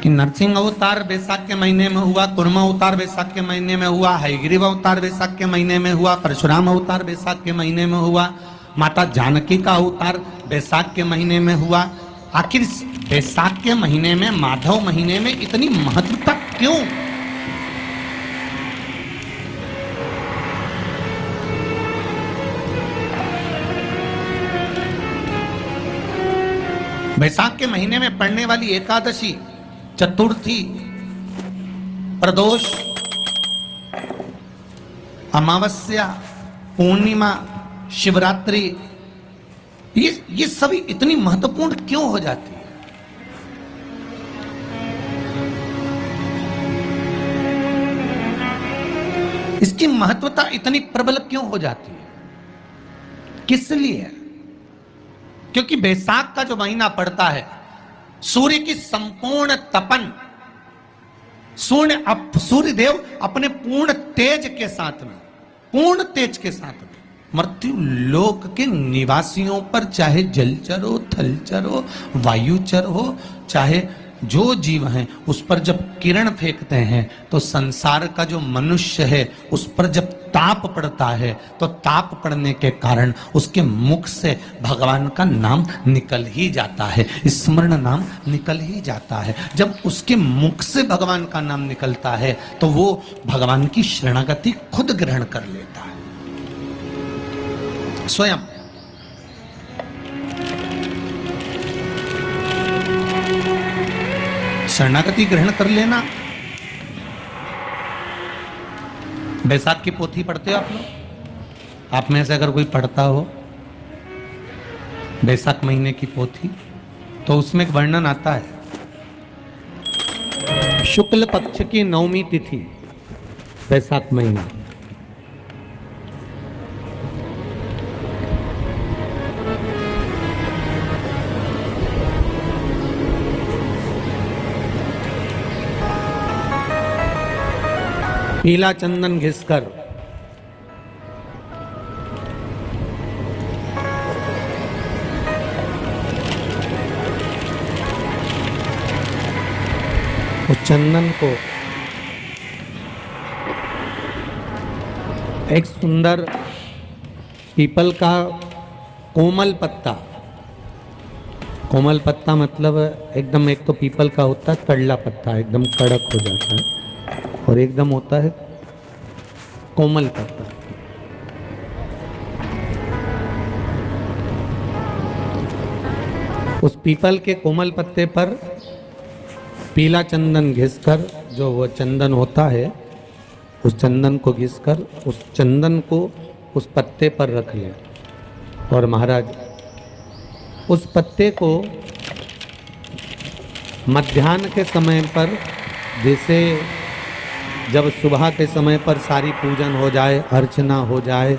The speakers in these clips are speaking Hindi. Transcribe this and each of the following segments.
कि नरसिंह अवतार बैसाख के महीने में हुआ, कुर्मा अवतार बैसाख के महीने में हुआ, हयग्रीव अवतार बैसाख के महीने में हुआ, परशुराम अवतार बैसाख के महीने में हुआ, माता जानकी का अवतार बैसाख के महीने में हुआ। आखिर बैसाख के महीने में, माधव महीने में इतनी महत्वता क्यों? बैसाख के महीने में पड़ने वाली एकादशी, चतुर्थी, प्रदोष, अमावस्या, पूर्णिमा, शिवरात्रि, ये सभी इतनी महत्वपूर्ण क्यों हो जाती है? इसकी महत्वता इतनी प्रबल क्यों हो जाती है? किस लिए? क्योंकि बैसाख का जो महीना पड़ता है, सूर्य की संपूर्ण तपन, सूर्य देव अपने पूर्ण तेज के साथ में, पूर्ण तेज के साथ में मृत्यु लोक के निवासियों पर, चाहे जलचर हो, थलचर हो, वायुचर हो, चाहे जो जीव हैं, उस पर जब किरण फेंकते हैं तो संसार का जो मनुष्य है उस पर जब ताप पड़ता है तो ताप पड़ने के कारण उसके मुख से भगवान का नाम निकल ही जाता है, स्मरण नाम निकल ही जाता है। जब उसके मुख से भगवान का नाम निकलता है तो वो भगवान की शरणागति खुद ग्रहण कर लेता है स्वयं। शरणागति ग्रहण कर लेना। बैसाख की पोथी पढ़ते हो आप लोग? आप में से अगर कोई पढ़ता हो बैसाख महीने की पोथी, तो उसमें एक वर्णन आता है, शुक्ल पक्ष की 9वीं तिथि, बैसाख महीना, पीला चंदन घिसकर उस चंदन को एक सुंदर पीपल का कोमल पत्ता, कोमल पत्ता मतलब एकदम, एक तो पीपल का होता है कड़ला पत्ता, एकदम कड़क हो जाता है, और एकदम होता है कोमल पत्ता। उस पीपल के कोमल पत्ते पर पीला चंदन घिसकर, जो वो चंदन होता है, उस चंदन को घिसकर उस चंदन को उस पत्ते पर रख ले। और महाराज उस पत्ते को मध्याह्न के समय पर, जैसे जब सुबह के समय पर सारी पूजन हो जाए, अर्चना हो जाए,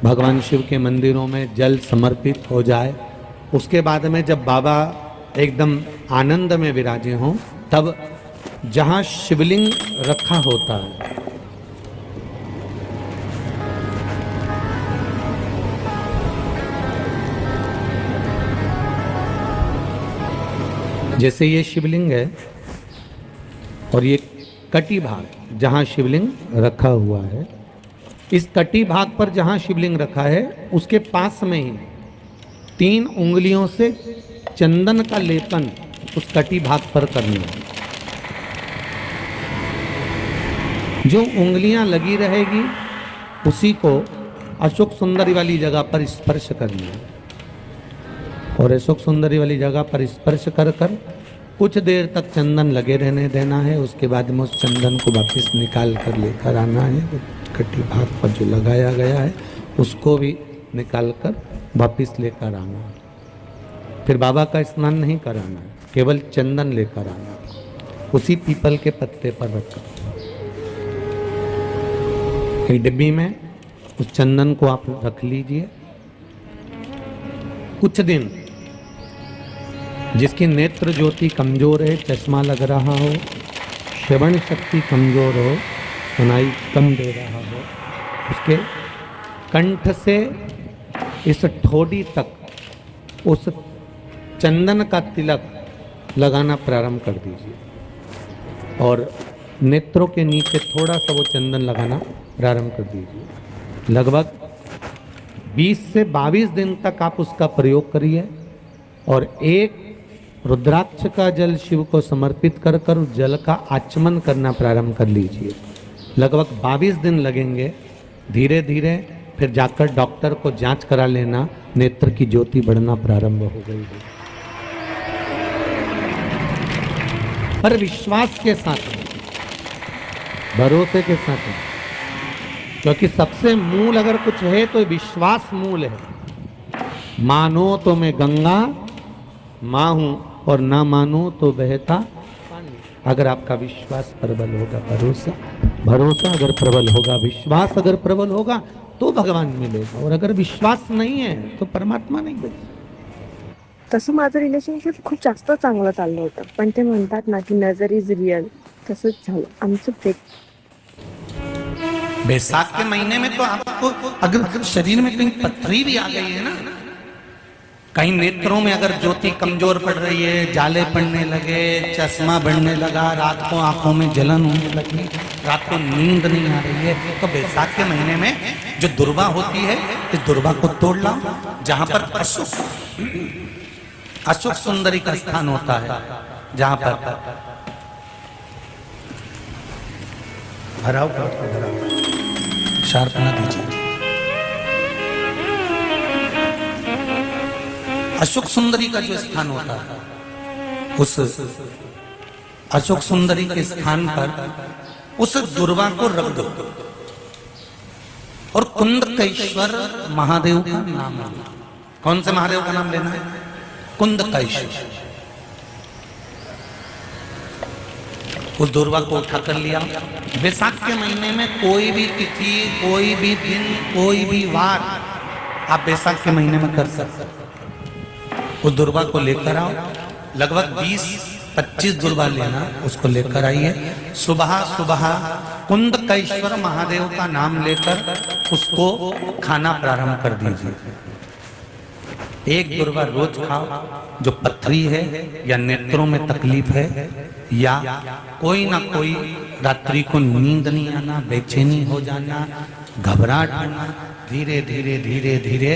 भगवान शिव के मंदिरों में जल समर्पित हो जाए, उसके बाद में जब बाबा एकदम आनंद में विराजे हों, तब जहाँ शिवलिंग रखा होता है, जैसे ये शिवलिंग है और ये कटी भाग जहाँ शिवलिंग रखा हुआ है, इस कटी भाग पर जहाँ शिवलिंग रखा है उसके पास में ही 3 उंगलियों से चंदन का लेपन उस कटी भाग पर करना है। जो उंगलियां लगी रहेगी उसी को अशोक सुंदरी वाली जगह पर स्पर्श करना है, और अशोक सुंदरी वाली जगह पर स्पर्श कर कर कुछ देर तक चंदन लगे रहने देना है। उसके बाद में उस चंदन को वापस निकाल कर लेकर आना है। कटी भाग पर जो लगाया गया है उसको भी निकाल कर वापस लेकर आना है। फिर बाबा का स्नान नहीं कराना है, केवल चंदन लेकर आना है, उसी पीपल के पत्ते पर रखा। एक डिब्बी में उस चंदन को आप रख लीजिए। कुछ दिन जिसकी नेत्र ज्योति कमजोर है, चश्मा लग रहा हो, श्रवण शक्ति कमजोर हो, सुनाई कम दे रहा हो, उसके कंठ से इस ठोड़ी तक उस चंदन का तिलक लगाना प्रारंभ कर दीजिए। और नेत्रों के नीचे थोड़ा सा वो चंदन लगाना प्रारंभ कर दीजिए। लगभग 20 से 22 दिन तक आप उसका प्रयोग करिए और एक रुद्राक्ष का जल शिव को समर्पित कर कर उस जल का आचमन करना प्रारंभ कर लीजिए। लगभग 22 दिन लगेंगे। धीरे धीरे फिर जाकर डॉक्टर को जांच करा लेना, नेत्र की ज्योति बढ़ना प्रारंभ हो गई है। पर विश्वास के साथ, भरोसे के साथ, क्योंकि सबसे मूल अगर कुछ है तो विश्वास मूल है। मानो तो मैं गंगा मां हूं और ना मानो तो बहता पानी। अगर आपका विश्वास प्रबल होगा, भरोसा अगर प्रबल होगा, विश्वास अगर प्रबल होगा तो भगवान मिलेगा, और अगर विश्वास नाही आहे तो परमात्मा नाही भेटत। तसं माझं रिलेशनशिप खूप जास्त चांगलं चाललं होतं, पण ते म्हणतात ना की नजर इज रियल, तसंच झालं आमचं ब्रेक। बैसाख के महीने में तो आपको अगर शरीर में कहीं पथरी भी आ गई है ना, कहीं नेत्रों में अगर ज्योति कमजोर पड़ रही है, जाले पड़ने लगे, चश्मा बढ़ने लगा, रात को आंखों में जलन होने लगी, रात को नींद नहीं आ रही है, तो बैसाख के महीने में जो दुर्वा होती है, इस दुर्वा को तोड़ लाओ। जहां पर अशुक सुंदरी का स्थान होता है, जहां पर भराव शार्प ना दीजिए। अशोक सुंदरी का जो स्थान होता है, उस अशोक सुंदरी के स्थान पर उस दुर्वा को रख दो और कुंदकेश्वर महादेव का नाम लेना। कौन से महादेव का नाम लेना है? कुंदकेश्वर। उस दुर्वा को उठा कर लिया। बैसाख के महीने में कोई भी तिथि, कोई भी दिन, कोई भी वार आप बैसाख के महीने में कर सकते। उस दुर्वा को लेकर आओ, लगभग 20-25 दुर्वा लेना, उसको लेकर आइए। सुबह सुबह कुंदकेश्वर महादेव का नाम लेकर उसको खाना प्रारंभ कर दीजिए। एक दुर्वा रोज खाओ। जो पथरी है या नेत्रों में तकलीफ है या कोई ना कोई रात्रि को नींद नहीं आना, बेचैनी हो जाना, घबराहट होना, धीरे धीरे धीरे धीरे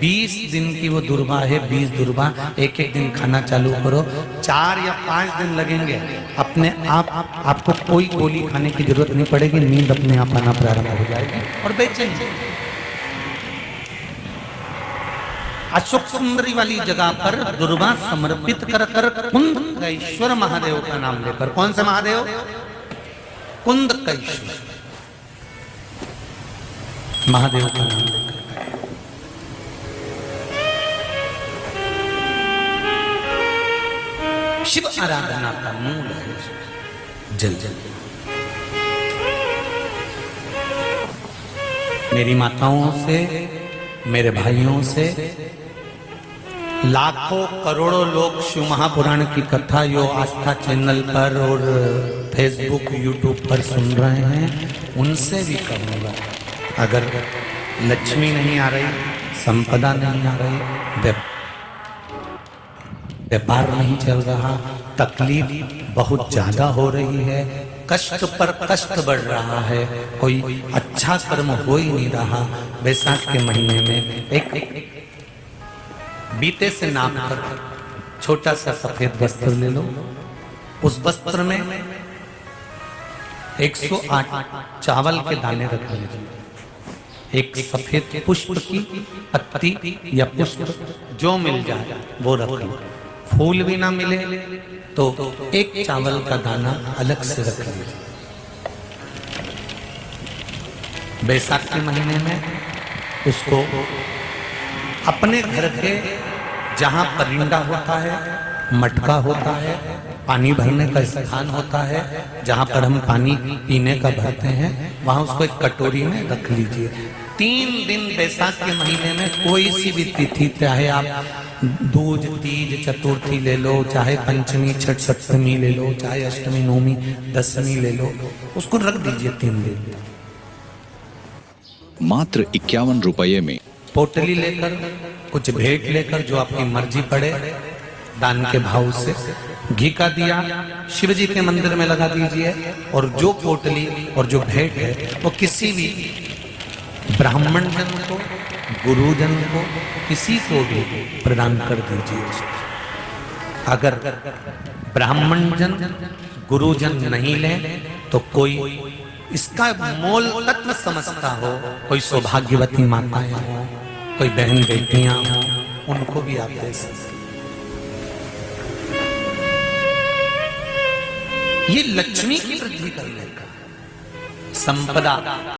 20 दिन की वो दुर्वा है, 20 दुर्वा एक एक दिन खाना चालू करो। 4 या 5 दिन लगेंगे, अपने आप आपको कोई गोली खाने की जरूरत नहीं पड़ेगी, नींद अपने आप आना प्रारंभ हो जाएगी और बेचैनी। अशोक सुंदरी वाली जगह पर दुर्वा समर्पित कर कर कुंदकेश्वर महादेव का नाम लेकर, कौन से महादेव? कुंदकेश्वर महादेव का नाम लेकर शिव आराधना का मूल है जल। मेरी माताओं से, मेरे भाइयों से लाखों करोड़ों लोग शिव महापुराण की कथा यो आस्था चैनल पर और फेसबुक यूट्यूब पर सुन रहे हैं, उनसे भी कहूँगा, अगर लक्ष्मी नहीं आ रही, संपदा नहीं आ रही, व्यापार नहीं चल रहा, तकलीफ बहुत ज्यादा हो रही है, कष्ट पर कष्ट बढ़ रहा है, कोई अच्छा कर्म हो ही नहीं रहा, बैसाख के महीने में एक बीते से नाप कर छोटा सा सफेद वस्त्र ले लो। उस वस्त्र में 108 चावल के दाने रख लीजिए। एक सफेद पुष्प की पत्ती या पुष्प जो मिल जाए वो रख लो। फूल भी ना मिले तो एक चावल का दाना अलग से रख लीजिए। बैसाख के महीने में उसको अपने घर के जहां परिंदा होता है, मटका होता है, पानी भरने का स्थान होता है, जहां पर हम पानी पीने का भरते हैं, वहां उसको एक कटोरी में रख लीजिए। 3 दिन बैसाख के महीने में कोई सी भी तिथि, चाहे आप दूज, तीज, चतुर्थी ले लो, चाहे पंचमी, छठ, सप्तमी ले लो, चाहे अष्टमी, नवमी, दशमी ले लो, उसको रख दीजिए 3 दिन। मात्र 51 रुपये में पोटली लेकर, कुछ भेंट लेकर, जो आपकी मर्जी पड़े, दान के भाव से घी का दिया शिव जी के मंदिर में लगा दीजिए, और जो पोटली और जो भेंट है वो किसी भी ब्राह्मण जन को, गुरुजन को, किसी को भी प्रदान कर दीजिए उसको। अगर ब्राह्मण जन, गुरुजन नहीं ले तो कोई इसका मोल तत्व समझता हो, कोई सौभाग्यवती माताएं हो, कोई बहन बेटियां हो, उनको भी आप दे सकते। ये लक्ष्मी की वृद्धि करने का, संपदा